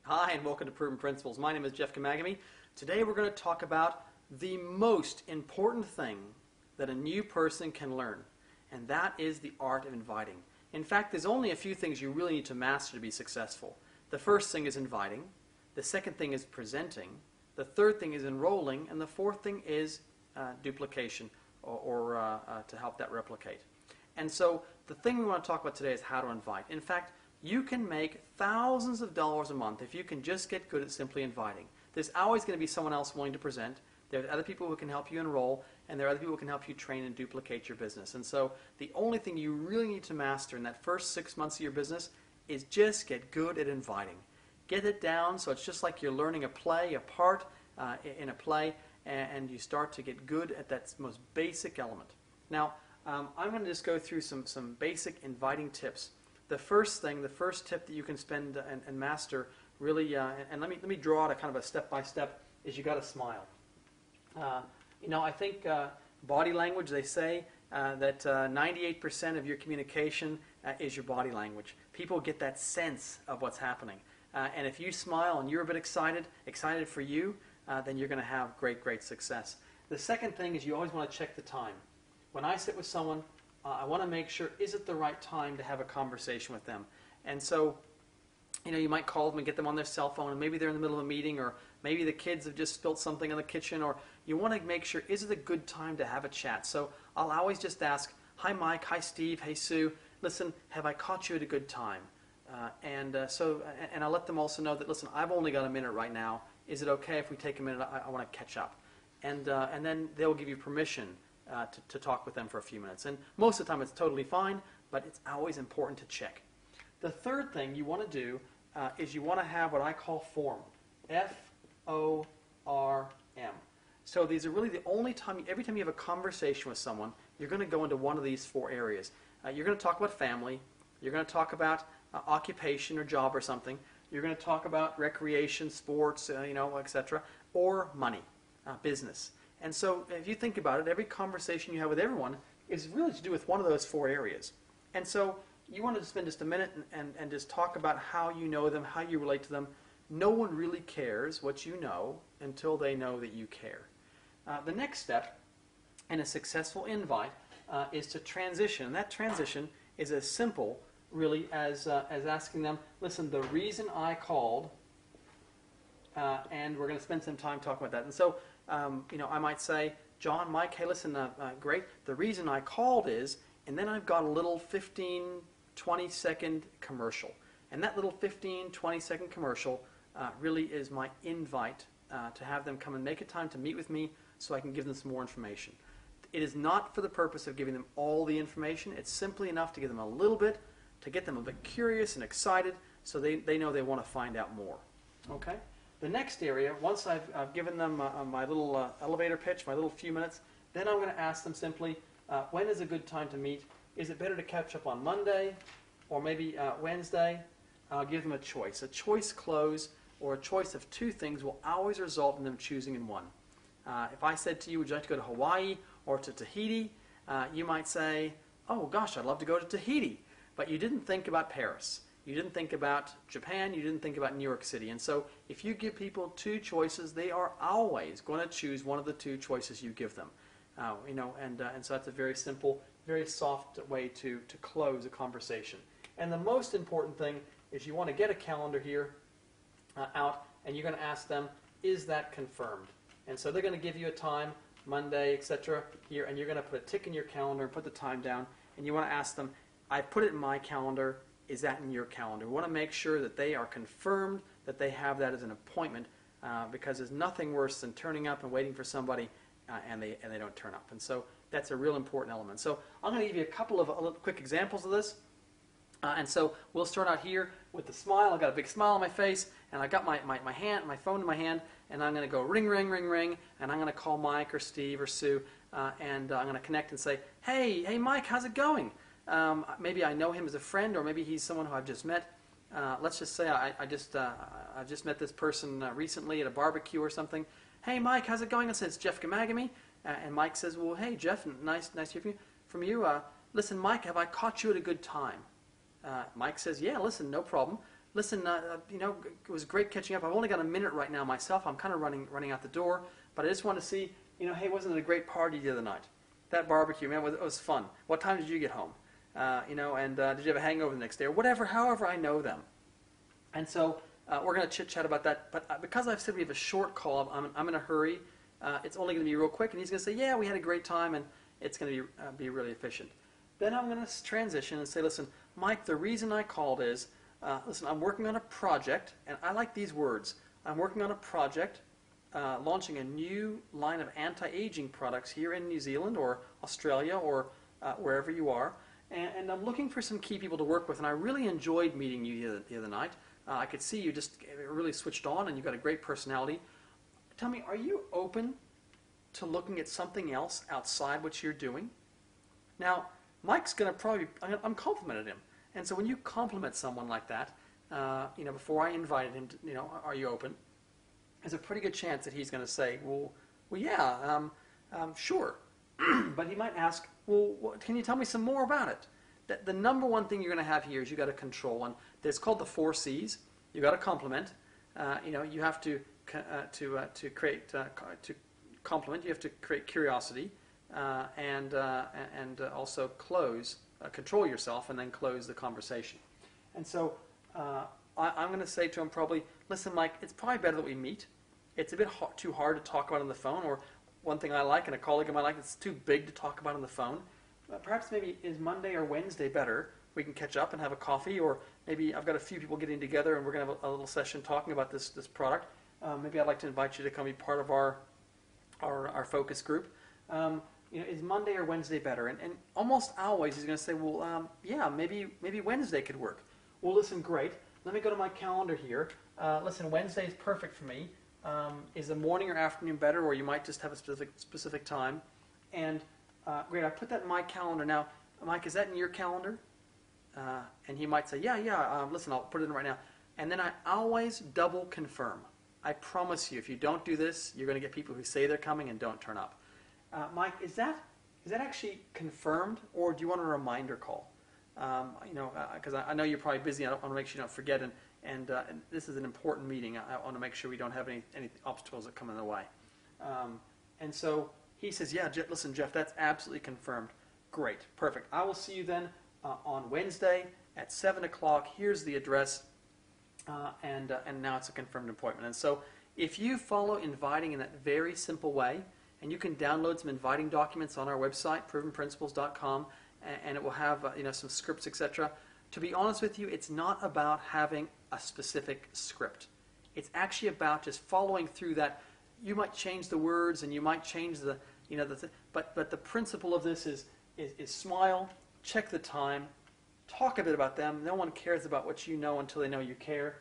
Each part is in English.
Hi, and welcome to Proven Principles. My name is Jeff Kamagami. Today we're going to talk about the most important thing that a new person can learn, and that is the art of inviting. In fact, there's only a few things you really need to master to be successful. The first thing is inviting. The second thing is presenting. The third thing is enrolling. And the fourth thing is duplication, or to help that replicate. And so the thing we want to talk about today is how to invite. In fact, you can make thousands of dollars a month if you can just get good at simply inviting. There's always going to be someone else willing to present. There are other people who can help you enroll, and there are other people who can help you train and duplicate your business. And so the only thing you really need to master in that first 6 months of your business is just get good at inviting. Get it down so it's just like you're learning a play, a part in a play, and you start to get good at that most basic element. Now, I'm going to just go through some basic inviting tips. The first tip that you can spend and master really, and let me draw it a kind of a step-by-step, is you got to smile. I think body language, they say that 98% of your communication is your body language. People get that sense of what's happening. And if you smile and you're a bit excited for you, then you're going to have great success. The second thing is you always want to check the time. When I sit with someone, I want to make sure, is it the right time to have a conversation with them? And so, you might call them and get them on their cell phone, and maybe they're in the middle of a meeting, or maybe the kids have just spilled something in the kitchen, or you want to make sure, is it a good time to have a chat? So I'll always just ask, hi Mike, hi Steve, hey Sue, listen, have I caught you at a good time? And I'll let them also know that, listen, I've only got a minute right now. Is it okay if we take a minute? I want to catch up. And then they'll give you permission to talk with them for a few minutes. And most of the time it's totally fine, but it's always important to check. The third thing you want to do is you want to have what I call form. F-O-R-M. So these are really the only time, every time you have a conversation with someone, you're going to go into one of these four areas. You're going to talk about family. You're going to talk about occupation or job or something. You're going to talk about recreation, sports, etc., or money, business. And so if you think about it, every conversation you have with everyone is really to do with one of those four areas. And so you want to spend just a minute and just talk about how you know them, how you relate to them. No one really cares what you know until they know that you care. The next step in a successful invite is to transition. And that transition is as simple, really, as asking them, listen, the reason I called, and we're going to spend some time talking about that. And so, I might say, John, Mike, hey, listen, great. The reason I called is, and then I've got a little 15, 20-second commercial. And that little 15, 20-second commercial really is my invite to have them come and make a time to meet with me so I can give them some more information. It is not for the purpose of giving them all the information. It's simply enough to give them a little bit, to get them a bit curious and excited so they know they want to find out more. Okay? The next area, once I've given them my little elevator pitch, my little few minutes, then I'm going to ask them simply, when is a good time to meet? Is it better to catch up on Monday or maybe Wednesday? I'll give them a choice. A choice close or a choice of two things will always result in them choosing in one. If I said to you, would you like to go to Hawaii or to Tahiti? You might say, oh gosh, I'd love to go to Tahiti. But you didn't think about Paris. You didn't think about Japan. You didn't think about New York City. And so if you give people two choices, they are always going to choose one of the two choices you give them. And so that's a very simple, very soft way to close a conversation. And the most important thing is you want to get a calendar here out, and you're going to ask them, is that confirmed? And so they're going to give you a time, Monday, etc., here, and you're going to put a tick in your calendar and put the time down, and you want to ask them, I put it in my calendar, is that in your calendar? We want to make sure that they are confirmed, that they have that as an appointment, because there's nothing worse than turning up and waiting for somebody and they don't turn up. And so that's a real important element. So I'm going to give you a couple of quick examples of this. And so we'll start out here with the smile. I've got a big smile on my face, and I've got my phone in my hand, and I'm going to go ring, ring, ring, ring, and I'm going to call Mike or Steve or Sue, and I'm going to connect and say, hey Mike, how's it going? Maybe I know him as a friend, or maybe he's someone who I've just met. Let's just say I just met this person recently at a barbecue or something. Hey Mike, how's it going? I said, it's Jeff Kamagami. And Mike says, well, hey Jeff, nice to hear from you. Listen, Mike, have I caught you at a good time? Mike says, yeah, listen, no problem. listen, it was great catching up. I've only got a minute right now myself. I'm kind of running out the door, but I just want to see, hey, wasn't it a great party the other night? That barbecue, man, it was fun. What time did you get home? And did you have a hangover the next day? Or whatever, however I know them. And so we're going to chit-chat about that. But because I've said we have a short call, I'm in a hurry. It's only going to be real quick. And he's going to say, yeah, we had a great time, and it's going to be really efficient. Then I'm going to transition and say, listen, Mike, the reason I called is, listen, I'm working on a project, and I like these words. I'm working on a project, launching a new line of anti-aging products here in New Zealand or Australia or wherever you are. And I'm looking for some key people to work with, and I really enjoyed meeting you the other night. I could see you just really switched on, and you've got a great personality. Tell me, are you open to looking at something else outside what you're doing? Now, Mike's going to probably, I'm complimented him. And so when you compliment someone like that, before I invited him to, are you open? There's a pretty good chance that he's going to say, well yeah, sure. But he might ask, well, can you tell me some more about it? The number one thing you're going to have here is you've got to control one. It's called the 4 C's. You've got to compliment. You have to create to compliment. You have to create curiosity, and also control yourself, and then close the conversation. And so I'm going to say to him probably, listen, Mike, it's probably better that we meet. It's a bit too hard to talk about on the phone, or one thing I like and a colleague of mine like, it's too big to talk about on the phone. Perhaps maybe is Monday or Wednesday better? We can catch up and have a coffee, or maybe I've got a few people getting together and we're going to have a little session talking about this product. Maybe I'd like to invite you to come be part of our focus group. Is Monday or Wednesday better? And almost always he's going to say, well, yeah, maybe Wednesday could work. Well, listen, great. Let me go to my calendar here. Listen, Wednesday is perfect for me. Is the morning or afternoon better, or you might just have a specific time? And great, I put that in my calendar. Now, Mike, is that in your calendar? And he might say, yeah, listen, I'll put it in right now. And then I always double confirm. I promise you, if you don't do this, you're going to get people who say they're coming and don't turn up. Mike, is that actually confirmed, or do you want a reminder call? Because I know you're probably busy. I want to make sure you don't forget, and this is an important meeting. I want to make sure we don't have any obstacles that come in the way. And so he says, yeah, listen, Jeff, that's absolutely confirmed. Great, perfect. I will see you then on Wednesday at 7 o'clock. Here's the address, and now it's a confirmed appointment. And so if you follow inviting in that very simple way, and you can download some inviting documents on our website, provenprinciples.com, and it will have some scripts, etc. To be honest with you, it's not about having a specific script. It's actually about just following through that. You might change the words, and you might change but the principle of this is smile, check the time, talk a bit about them. No one cares about what you know until they know you care.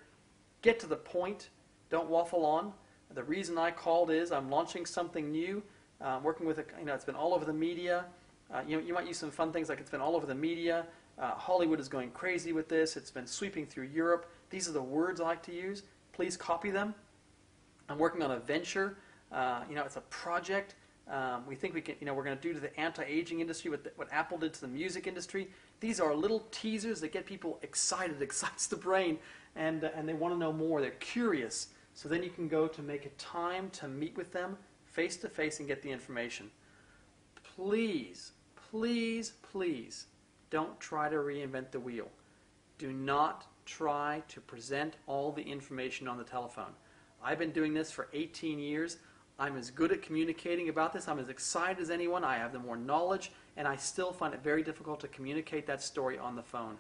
Get to the point. Don't waffle on. The reason I called is I'm launching something new. Working with it's been all over the media. You might use some fun things like it's been all over the media. Hollywood is going crazy with this. It's been sweeping through Europe. These are the words I like to use. Please copy them. I'm working on a venture. It's a project. We think we can. We're going to do to the anti-aging industry what Apple did to the music industry. These are little teasers that get people excited, excites the brain, and they want to know more. They're curious. So then you can go to make a time to meet with them face to face and get the information. Please, please, please don't try to reinvent the wheel. Do not try to present all the information on the telephone. I've been doing this for 18 years. I'm as good at communicating about this. I'm as excited as anyone. I have the more knowledge, and I still find it very difficult to communicate that story on the phone.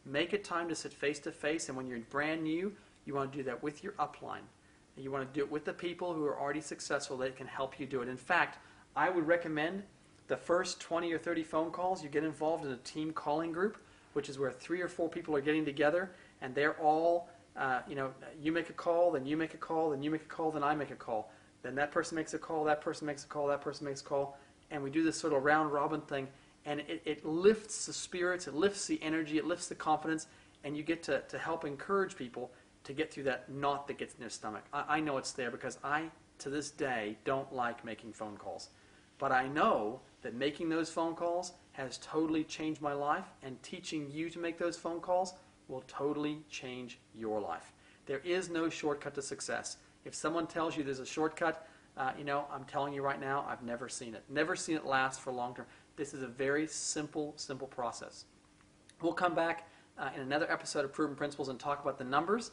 Make a time to sit face to face, and when you're brand new, you want to do that with your upline. You want to do it with the people who are already successful that can help you do it. In fact, I would recommend the first 20 or 30 phone calls, you get involved in a team calling group, which is where 3 or 4 people are getting together, and they're all, you make a call, then you make a call, then you make a call, then I make a call. Then that person makes a call, that person makes a call, that person makes a call, and we do this sort of round-robin thing, and it lifts the spirits, it lifts the energy, it lifts the confidence, and you get to help encourage people to get through that knot that gets in their stomach. I know it's there because I, to this day, don't like making phone calls. But I know that making those phone calls has totally changed my life, and teaching you to make those phone calls will totally change your life. There is no shortcut to success. If someone tells you there's a shortcut, I'm telling you right now, I've never seen it. Never seen it last for long term. This is a very simple process. We'll come back in another episode of Proven Principles and talk about the numbers.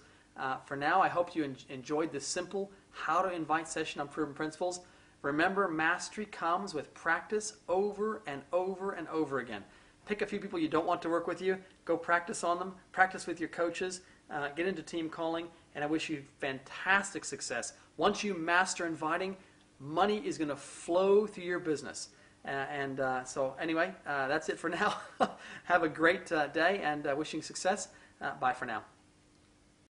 For now, I hope you enjoyed this simple how to invite session on Proven Principles. Remember, mastery comes with practice over and over and over again. Pick a few people you don't want to work with you. Go practice on them. Practice with your coaches. Get into team calling. And I wish you fantastic success. Once you master inviting, money is going to flow through your business. So anyway, that's it for now. Have a great day and wishing success. Bye for now.